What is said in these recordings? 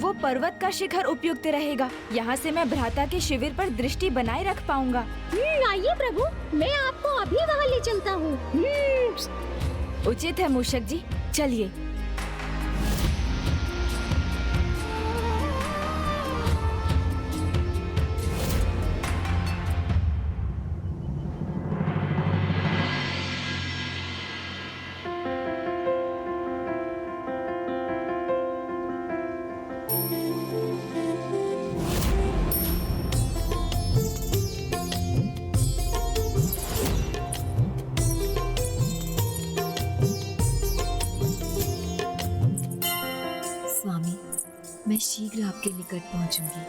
वो पर्वत का शिखर उपयुक्त रहेगा। यहाँ से मैं भ्राता के शिविर पर दृष्टि बनाए रख पाऊंगा। आइए प्रभु, मैं आपको अभी वहाँ ले चलता हूँ। उचित है मूषक जी, चलिए। स्वामी, मैं शीघ्र आपके निकट पहुंचूंगी।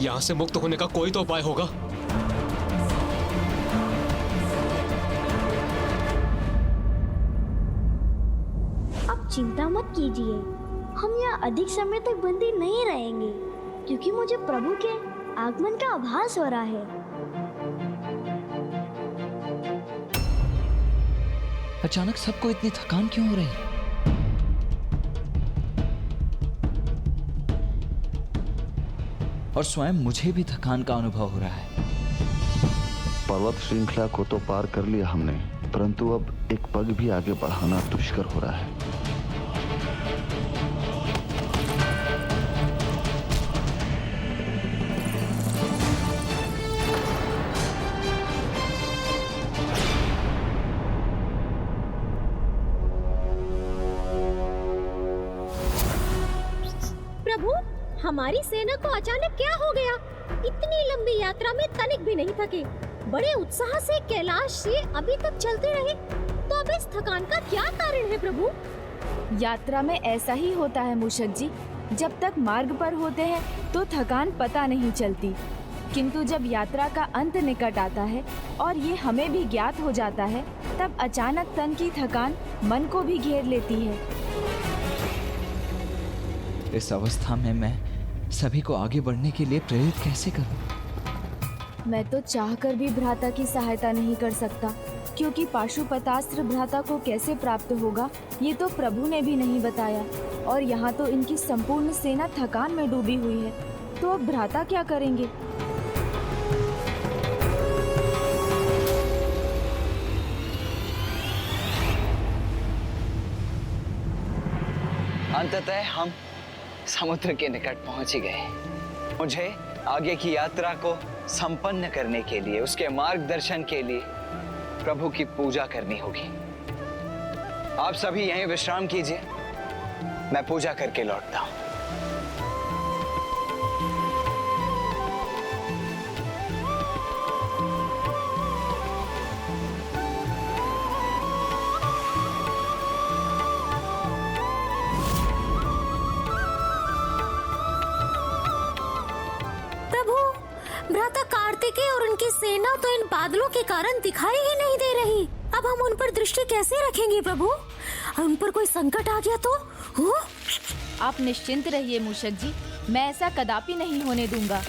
यहाँ से मुक्त होने का कोई तो उपाय होगा। अब चिंता मत कीजिए, हम यहाँ अधिक समय तक बंदी नहीं रहेंगे, क्योंकि मुझे प्रभु के आगमन का आभास हो रहा है। अचानक सबको इतनी थकान क्यों हो रही? और स्वयं मुझे भी थकान का अनुभव हो रहा है। पर्वत श्रृंखला को तो पार कर लिया हमने, परंतु अब एक पग भी आगे बढ़ाना दुष्कर हो रहा है। प्रभु, हमारी सेना को अचानक क्या हो गया? इतनी लंबी यात्रा में तनिक भी नहीं थके, बड़े उत्साह से कैलाश से अभी तक चलते रहे। तो अब इस थकान का क्या कारण है प्रभु? यात्रा में ऐसा ही होता है मूषक जी, जब तक मार्ग पर होते हैं तो थकान पता नहीं चलती, किंतु जब यात्रा का अंत निकट आता है और ये हमें भी ज्ञात हो जाता है, तब अचानक तन की थकान मन को भी घेर लेती है। इस अवस्था में मैं सभी को आगे बढ़ने के लिए प्रेरित कैसे करूं? मैं तो चाहकर भी भ्राता की सहायता नहीं कर सकता, क्योंकि पाशुपतास्त्र भ्राता को कैसे प्राप्त होगा ये तो प्रभु ने भी नहीं बताया, और यहाँ तो इनकी संपूर्ण सेना थकान में डूबी हुई है। तो अब भ्राता क्या करेंगे? अंततः हम समुद्र के निकट पहुंच ही गए। मुझे आगे की यात्रा को संपन्न करने के लिए, उसके मार्गदर्शन के लिए प्रभु की पूजा करनी होगी। आप सभी यहीं विश्राम कीजिए, मैं पूजा करके लौटता हूं। भ्राता कार्तिकेय और उनकी सेना तो इन बादलों के कारण दिखाई ही नहीं दे रही। अब हम उन पर दृष्टि कैसे रखेंगे प्रभु? उन पर कोई संकट आ गया तो? आप निश्चिंत रहिए मूषक जी, मैं ऐसा कदापि नहीं होने दूंगा।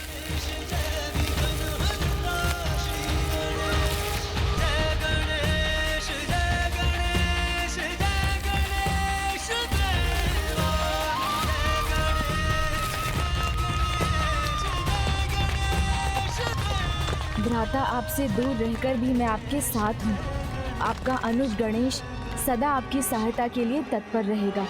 भ्राता, आपसे दूर रहकर भी मैं आपके साथ हूँ। आपका अनुज गणेश सदा आपकी सहायता के लिए तत्पर रहेगा।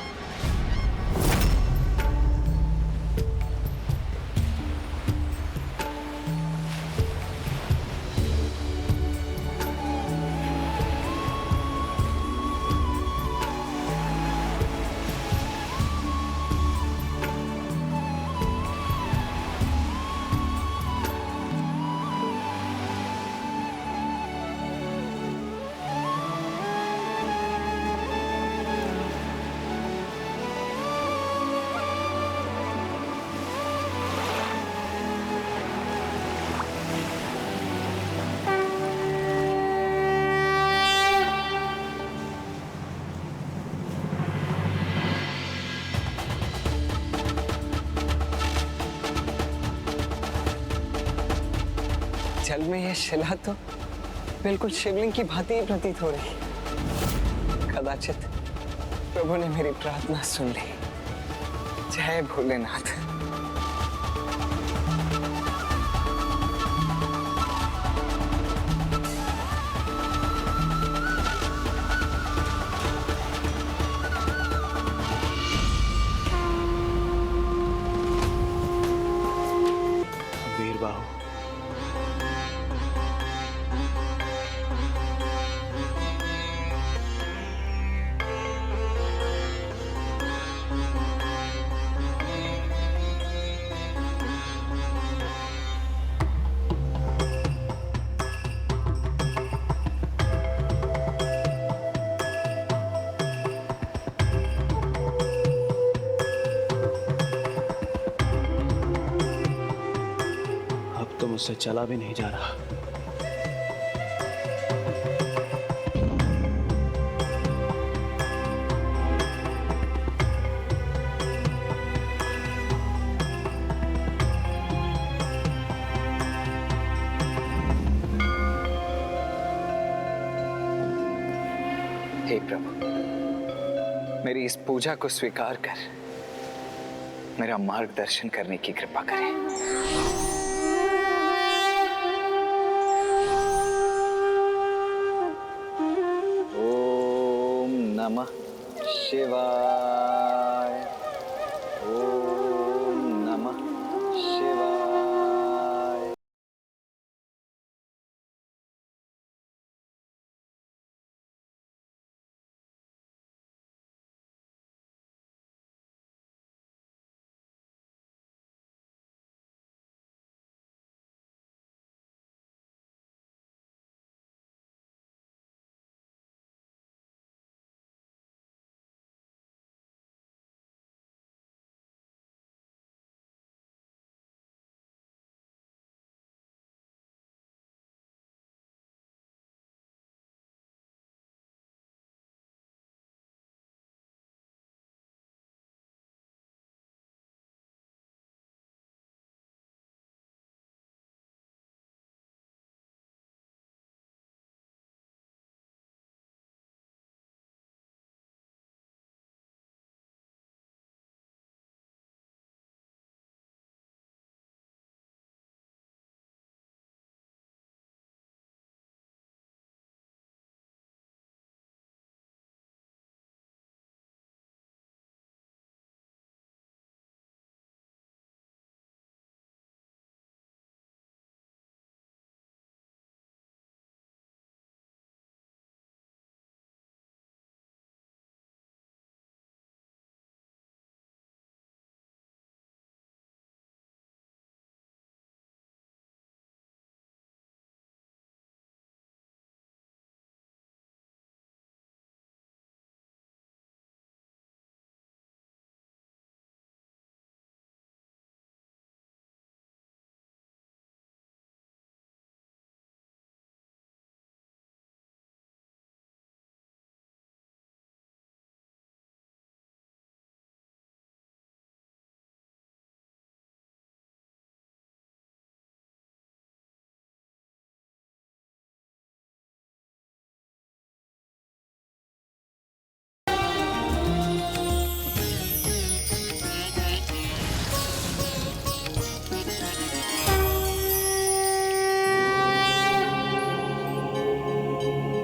जल में यह शिला तो बिल्कुल शिवलिंग की भांति ही प्रतीत हो रही। कदाचित प्रभु ने मेरी प्रार्थना सुन ली। जय भोलेनाथ। वीरबाहु, अब तो मुझसे चला भी नहीं जा रहा। हे प्रभु, मेरी इस पूजा को स्वीकार कर मेरा मार्गदर्शन करने की कृपा करें। ओम नमः शिवाय। ओम नमः शिवाय।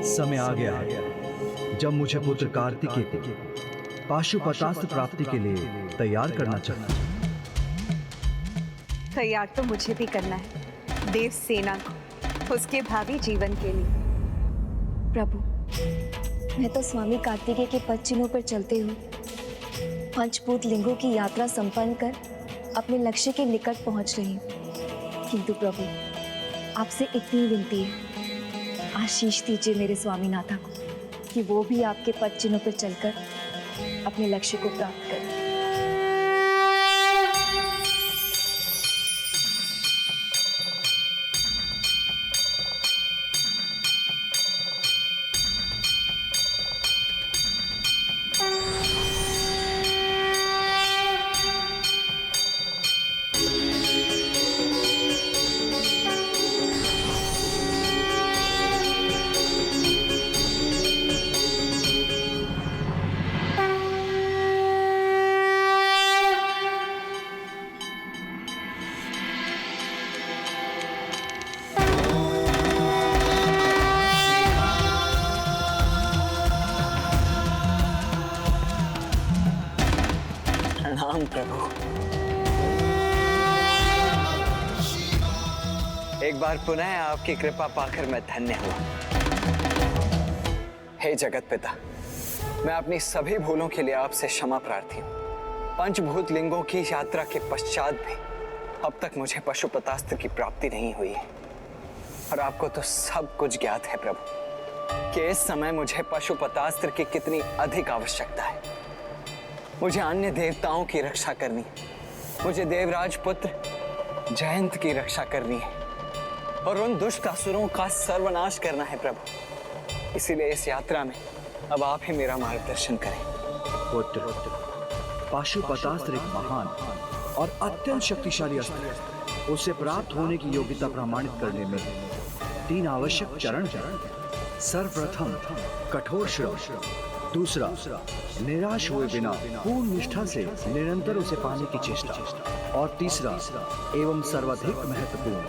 समय आ गया जब मुझे पुत्र कार्तिकेय को पाशुपतास्त्र प्राप्ति के लिए तैयार करना चाहिए। तैयार तो मुझे भी करना है देव सेना को उसके भावी जीवन के लिए। प्रभु, मैं तो स्वामी कार्तिकेय के पद चिन्हों पर चलते हुए पंचभूत लिंगों की यात्रा संपन्न कर अपने लक्ष्य के निकट पहुंच रही हूँ। किंतु प्रभु, आपसे इतनी विनती है, आशीष दीजिए मेरे स्वामीनाथा को कि वो भी आपके पद चिन्हों पर चलकर अपने लक्ष्य को प्राप्त करें। एक बार पुनः आपकी कृपा पाकर मैं धन्य हुआ। हे जगत पिता, मैं अपनी सभी भूलों के लिए आपसे क्षमा प्रार्थी हूँ। पंचभूत लिंगों की यात्रा के पश्चात भी अब तक मुझे पशुपतास्त्र की प्राप्ति नहीं हुई है, और आपको तो सब कुछ ज्ञात है प्रभु कि इस समय मुझे पशुपतास्त्र की कितनी अधिक आवश्यकता है। मुझे अन्य देवताओं की रक्षा करनी है, मुझे देवराज पुत्र जयंत की रक्षा करनी है, और उन दुष्ट असुरों का सर्वनाश करना है प्रभु। इसीलिए इस यात्रा में अब आप ही मेरा मार्गदर्शन करें। पुत्र, पाशुपतास्त्र एक महान और अत्यंत शक्तिशाली अस्त्र है। उसे प्राप्त होने की योग्यता प्रमाणित करने में 3 आवश्यक चरण हैं। सर्वप्रथम कठोर श्रम, दूसरा निराश हुए बिना पूर्ण निष्ठा से निरंतर उसे पाने की चेष्टा, और तीसरा एवं सर्वाधिक महत्वपूर्ण,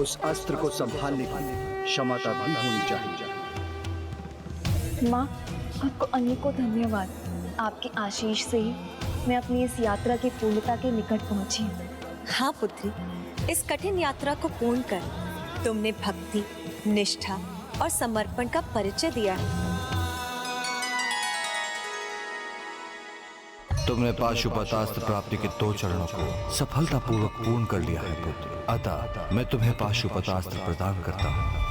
उस अस्त्र को संभालने की क्षमता भी होनी चाहिए। माँ, आपको अनेकों धन्यवाद। आपके आशीष से ही मैं अपनी इस यात्रा की पूर्णता के निकट पहुंची हूँ। हाँ पुत्री, इस कठिन यात्रा को पूर्ण कर तुमने भक्ति, निष्ठा और समर्पण का परिचय दिया है। तुमने पाशुपतास्त्र प्राप्ति के 2 चरणों को सफलतापूर्वक पूर्ण कर लिया है पुत्र। अतः मैं तुम्हें पाशुपतास्त्र प्रदान करता हूँ।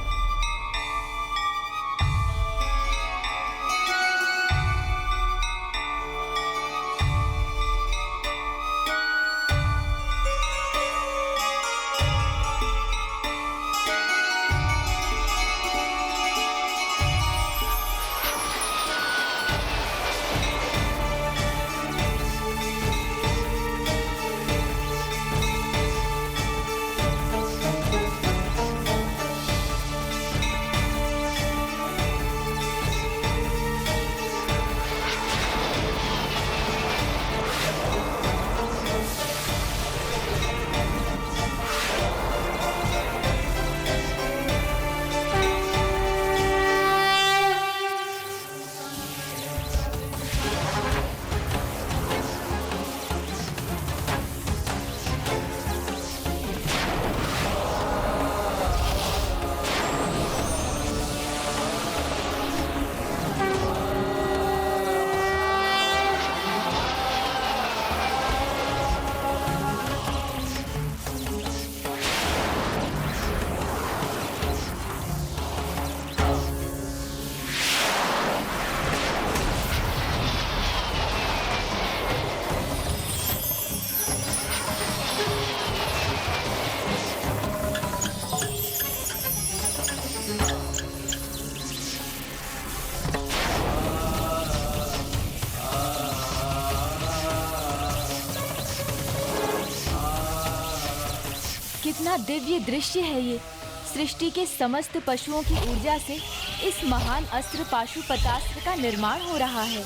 कितना दिव्य दृश्य है ये। सृष्टि के समस्त पशुओं की ऊर्जा से इस महान अस्त्र पाशुपतास्त्र का निर्माण हो रहा है।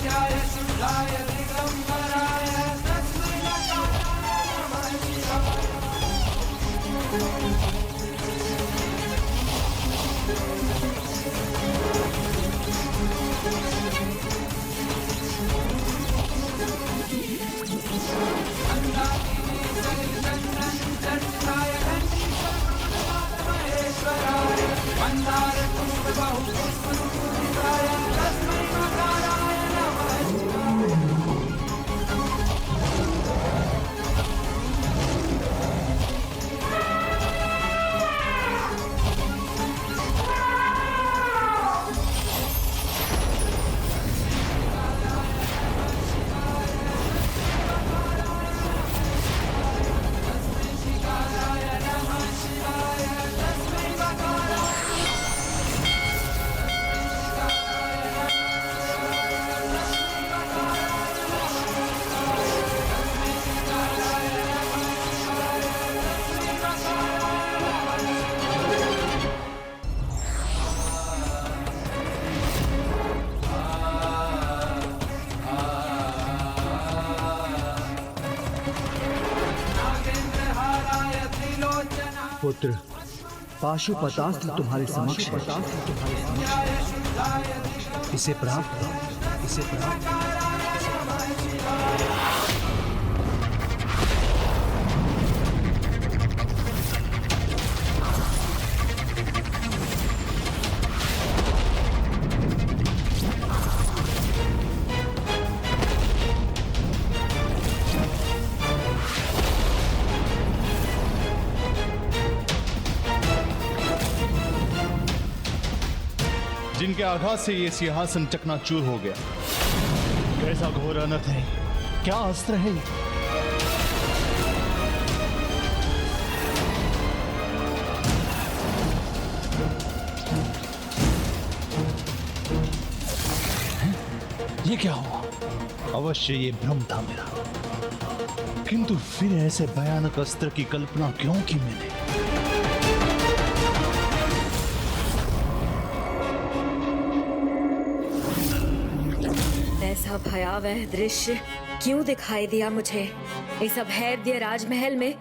Jaya Sudhaya Digambara पुत्र, पाशुपतास्त्र तुम्हारे समक्ष है। इसे प्राप्त करो, इसे प्राप्त करो। जिनके आघात से ये सिंहासन चकनाचूर हो गया। कैसा घोर अनर्थ है, क्या अस्त्र है ये? ये क्या हुआ? अवश्य ये भ्रम था मेरा, किंतु फिर ऐसे भयानक अस्त्र की कल्पना क्यों की मैंने? ऐसा भयावह दृश्य क्यों दिखाई दिया मुझे? इस अभेद्य राजमहल में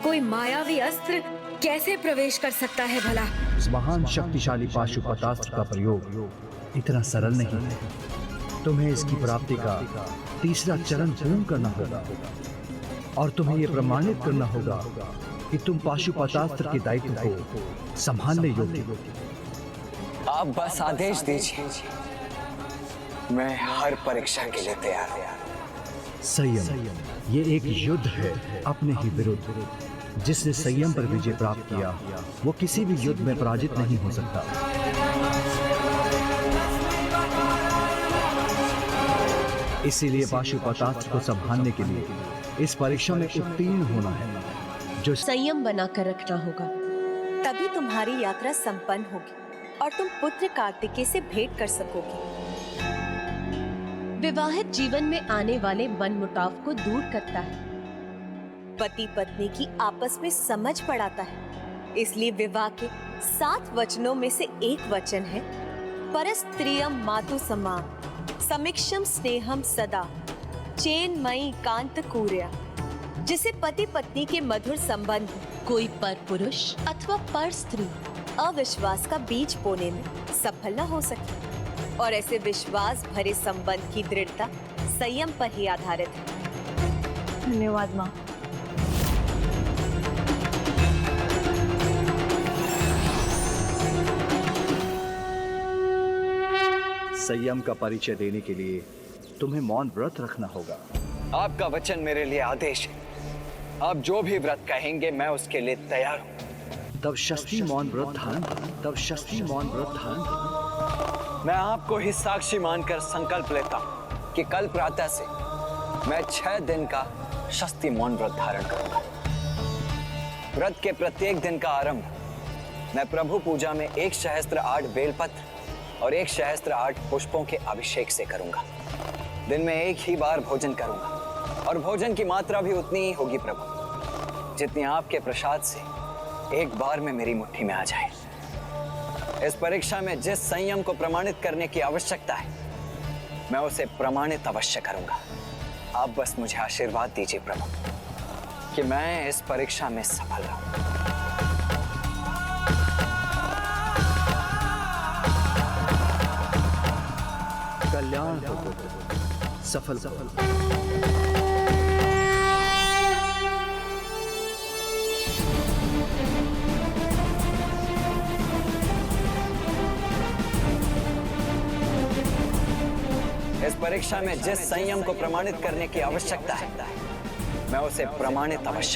कोई मायावी अस्त्र कैसे प्रवेश कर सकता है भला? इस महान शक्तिशाली पाशुपतास्त्र का प्रयोग इतना सरल नहीं है। तुम्हें इसकी प्राप्ति का तीसरा चरण पूर्ण करना होगा और तुम्हें यह प्रमाणित करना होगा कि तुम पाशुपतास्त्र के दायित्व को संभालने योग्य हो। आप बस आदेश दीजिए, मैं हर परीक्षा के लिए तैयार हूं। संयम, ये एक युद्ध है अपने ही विरुद्ध। जिसने संयम पर विजय प्राप्त किया वो किसी भी युद्ध में पराजित नहीं हो सकता। इसीलिए पाशुपतास्त्र को संभालने के लिए इस परीक्षा में उत्तीर्ण होना है। जो संयम बनाकर रखना होगा, तभी तुम्हारी यात्रा संपन्न होगी और तुम पुत्र कार्तिकेय से भेंट कर सकोगे। विवाहित जीवन में आने वाले मनमुटाव को दूर करता है, पति पत्नी की आपस में समझ बढ़ाता है। इसलिए विवाह के 7 वचनों में से एक वचन है परस्त्रियम मातु समान समीक्षम स्नेहम सदा चेन्मयी कांत कूर्या, जिसे पति पत्नी के मधुर संबंध कोई पर पुरुष अथवा पर स्त्री अविश्वास का बीज बोने में सफल न हो सके। और ऐसे विश्वास भरे संबंध की दृढ़ता संयम पर ही आधारित है। धन्यवाद माँ। संयम का परिचय देने के लिए तुम्हें मौन व्रत रखना होगा। आपका वचन मेरे लिए आदेश है। आप जो भी व्रत कहेंगे मैं उसके लिए तैयार हूं। तब शस्त्री मौन व्रत धारण करो। तब शस्त्री मौन व्रत धारण करो। मैं आपको ही साक्षी मानकर संकल्प लेता हूं कि कल प्रातः से मैं 6 दिन का शस्त्री मौन व्रत धारण करूंगा। व्रत के प्रत्येक दिन का आरंभ मैं प्रभु पूजा में 1 सहस्त्र 8 बेलपत्र और 1 सहस्त्र 8 पुष्पों के अभिषेक से करूंगा। दिन में एक ही बार भोजन करूंगा और भोजन की मात्रा भी उतनी ही होगी प्रभु, जितनी आपके प्रसाद से एक बार में मेरी मुट्ठी में आ जाए। इस परीक्षा में जिस संयम को प्रमाणित करने की आवश्यकता है मैं उसे प्रमाणित अवश्य करूंगा। आप बस मुझे आशीर्वाद दीजिए प्रभु कि मैं इस परीक्षा में सफल रहूं। कल्याण हो, सफल सफल। इस परीक्षा में जिस संयम को प्रमाणित करने की आवश्यकता है मैं उसे प्रमाणित अवश्य